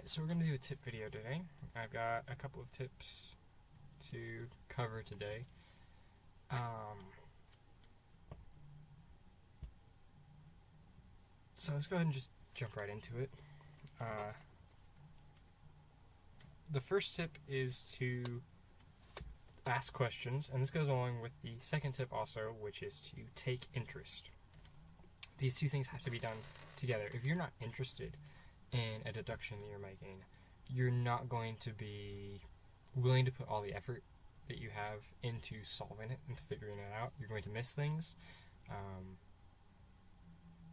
Alright, so we're going to do a tip video today. I've got a couple of tips to cover today. So let's go ahead and just jump right into it. The first tip is to ask questions, and this goes along with the second tip also, which is to take interest. These two things have to be done together. If you're not interested in a deduction that you're making, you're not going to be willing to put all the effort that you have into solving it, into figuring it out. You're going to miss things,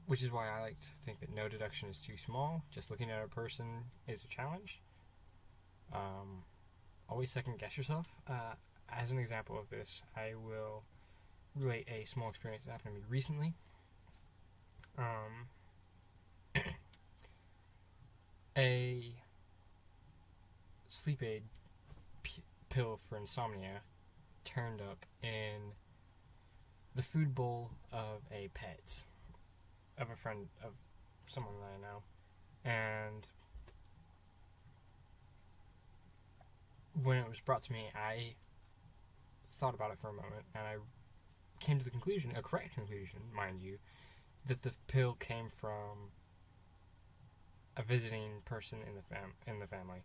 which is why I like to think that no deduction is too small. Just looking at a person is a challenge. Always second guess yourself. As an example of this, I will relate a small experience that happened to me recently. A sleep aid pill for insomnia turned up in the food bowl of a pet, of a friend, of someone that I know. And when it was brought to me, I thought about it for a moment, and I came to the conclusion, a correct conclusion, mind you, that the pill came from a visiting person in the family,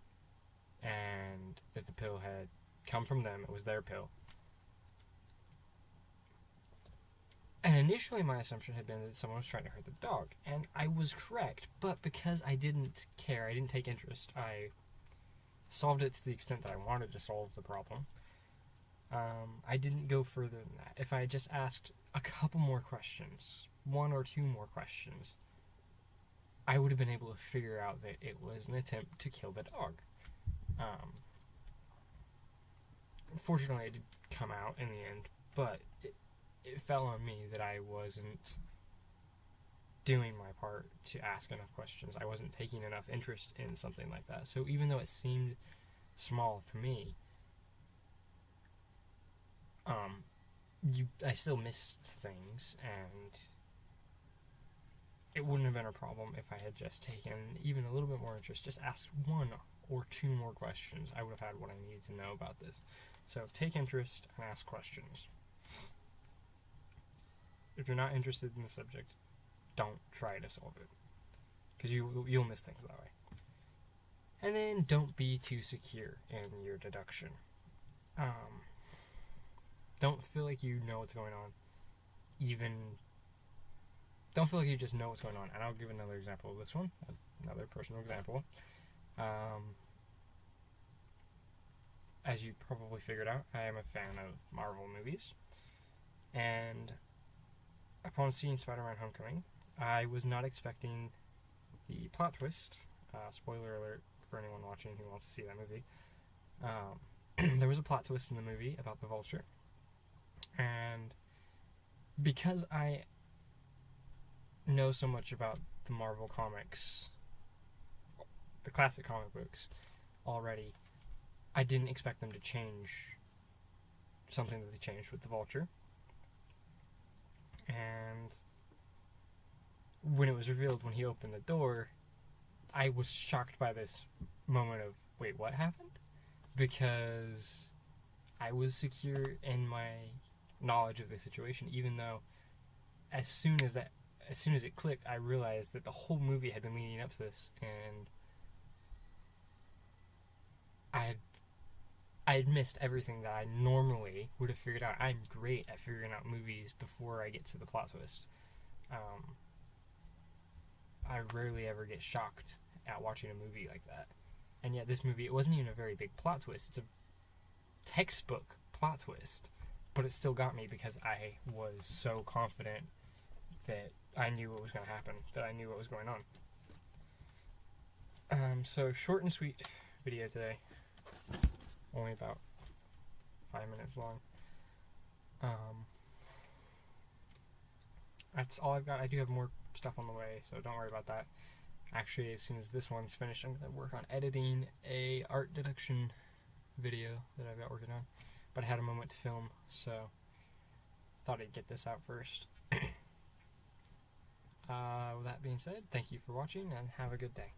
and that the pill had come from them. It was their pill. And initially my assumption had been that someone was trying to hurt the dog, and I was correct, but because I didn't care, I didn't take interest, I solved it to the extent that I wanted to solve the problem. I didn't go further than that. If I had just asked a couple more questions, one or two more questions, I would have been able to figure out that it was an attempt to kill the dog. Fortunately, it did come out in the end, but it fell on me that I wasn't doing my part to ask enough questions. I wasn't taking enough interest in something like that. So even though it seemed small to me, I still missed things, and it wouldn't have been a problem if I had just taken even a little bit more interest, just asked one or two more questions. I would have had what I needed to know about this. So take interest and ask questions. If you're not interested in the subject, don't try to solve it, because you'll miss things that way. And then don't be too secure in your deduction. Don't feel like you know what's going on. Don't feel like you just know what's going on. And I'll give another example of this one, another personal example. As you probably figured out, I am a fan of Marvel movies. And upon seeing Spider-Man Homecoming, I was not expecting the plot twist. Spoiler alert for anyone watching who wants to see that movie. There was a plot twist in the movie about the Vulture. And because I know so much about the Marvel comics, the classic comic books, already, I didn't expect them to change something that they changed with the Vulture. And when it was revealed, when he opened the door, I was shocked by this moment of, wait, what happened? Because I was secure in my knowledge of the situation, even though as soon as it clicked, I realized that the whole movie had been leading up to this, and I had missed everything that I normally would have figured out. I'm great at figuring out movies before I get to the plot twist. I rarely ever get shocked at watching a movie like that. And yet this movie, it wasn't even a very big plot twist. It's a textbook plot twist. But it still got me because I was so confident that I knew what was going to happen, that I knew what was going on. So short and sweet video today. Only about 5 minutes long. That's all I've got. I do have more stuff on the way, so don't worry about that. Actually, as soon as this one's finished, I'm going to work on editing a art deduction video that I've got working on. But I had a moment to film, so thought I'd get this out first. With that being said, thank you for watching, and have a good day.